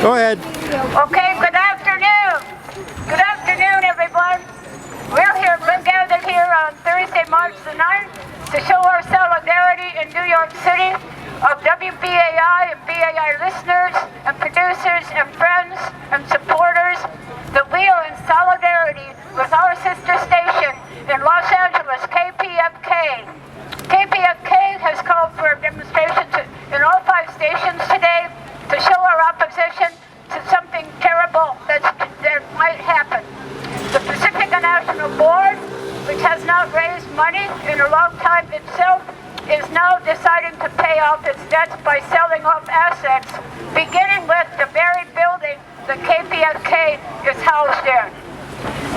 Go ahead. Okay, good afternoon. Good afternoon, everyone. We're gathered here on Thursday, March the 9th to show our solidarity in New York City of WBAI and BAI listeners and producers and friends and supporters that we are in solidarity with our sister station in Los Angeles, KPFK. KPFK has called for demonstrations in all 5 stations today to show our opposition to something terrible that might happen. The Pacifica National Board, which has not raised money in a long time itself, is now deciding to pay off its debts by selling off assets, beginning with the very building that KPFK is housed in.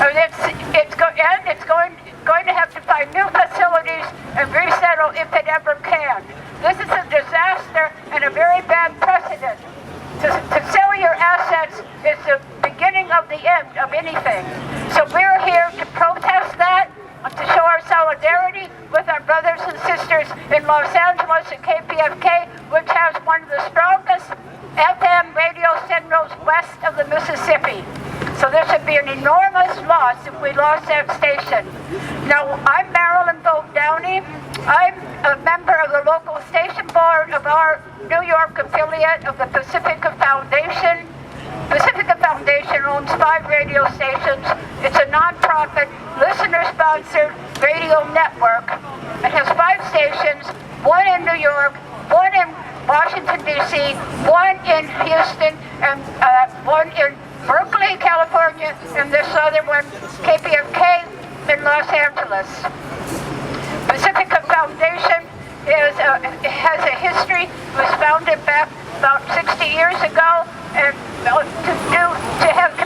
And it's going to have to find new facilities and resettle if it ever can. This is a disaster and a very bad precedent. To sell your assets is the beginning of the end of anything. So we're here to protest that, to show our solidarity with our brothers and sisters in Los Angeles and KPFK, which has one of the strongest FM radio signals west of the Mississippi. So this would be an enormous loss if we lost that station. Now, I'm Marilyn Vogt Downey. I'm a member of the local station board of our New York affiliate of the Pacifica Foundation. Pacifica Foundation owns 5 radio stations. It's a non-profit, listener-sponsored radio network. It has 5 stations, 1 in New York, 1 in Washington, D.C., 1 in Houston, and 1 in Berkeley, California, and this other one, KPFK, in Los Angeles. Pacifica Foundation has a history. It was founded back about 60 years ago, and to have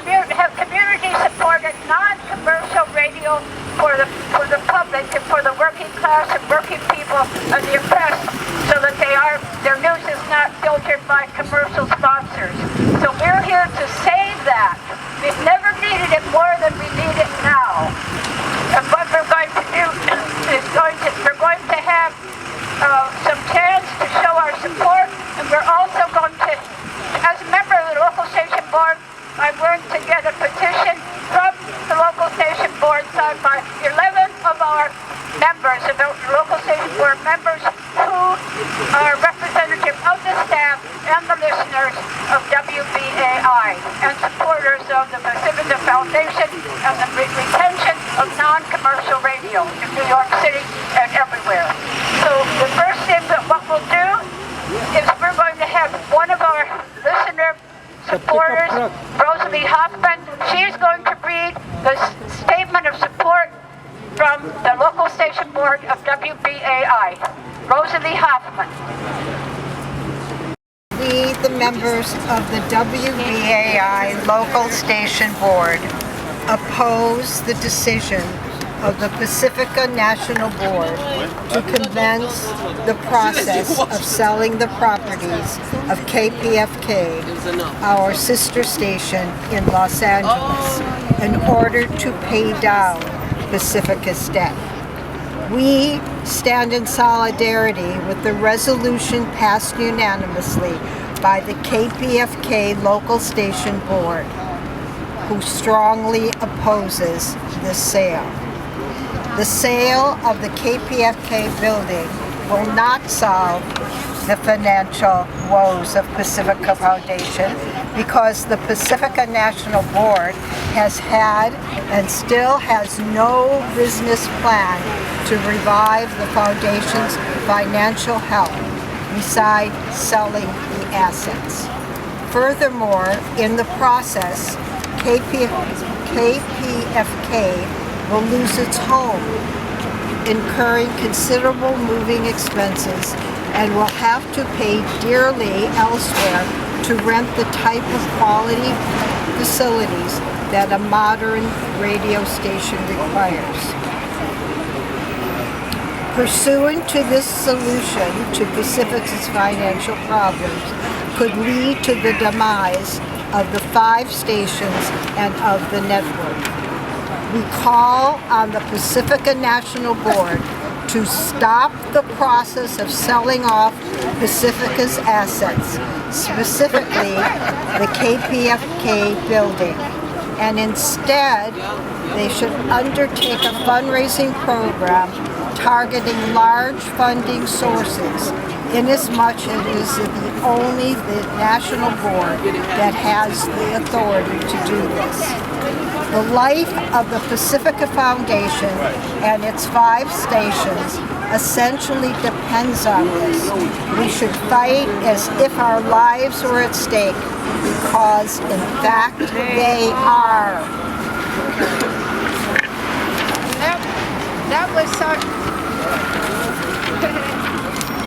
community-supported, non-commercial radio for the public and for the working class and working people and the oppressed, so that their news is not filtered by commercial sponsors. So we're here to save that. We've never needed it more than we need it now. And what we're going to do is we're going to have some chance to show our support, and we're also going to, as a member of the local station board, I'm going to get a petition from the local station board signed by 11 of our members, of the local station board members, who are representative of the staff and the listeners of WBAI and supporters of the Pacifica Foundation and the retention of non-commercial radio in New York City and everywhere. So the first thing that what we'll do is we're going to have one of our listener supporters, Rosalie Hoffman. She's going to read the statement of support from the local station board of WBAI. Rosalie Hoffman. We, the members of the WBAI local station board, oppose the decision of the Pacifica National Board to commence the process of selling the properties of KPFK, our sister station in Los Angeles, in order to pay down Pacifica's debt. We stand in solidarity with the resolution passed unanimously by the KPFK local station board, who strongly opposes this sale. The sale of the KPFK building will not solve the financial woes of Pacifica Foundation, because the Pacifica National Board has had and still has no business plan to revive the Foundation's financial health besides selling the assets. Furthermore, in the process, KPFK will lose its home, incurring considerable moving expenses, and will have to pay dearly elsewhere to rent the type of quality facilities that a modern radio station requires. Pursuant to this solution to Pacifica's financial problems could lead to the demise of the 5 stations and of the network. We call on the Pacifica National Board to stop the process of selling off Pacifica's assets, specifically the KPFK building, and instead they should undertake a fundraising program targeting large funding sources, inasmuch as it is only the national board that has the authority to do this. The life of the Pacifica Foundation and its 5 stations essentially depends on this. We should fight as if our lives were at stake, because in fact they are. That was so.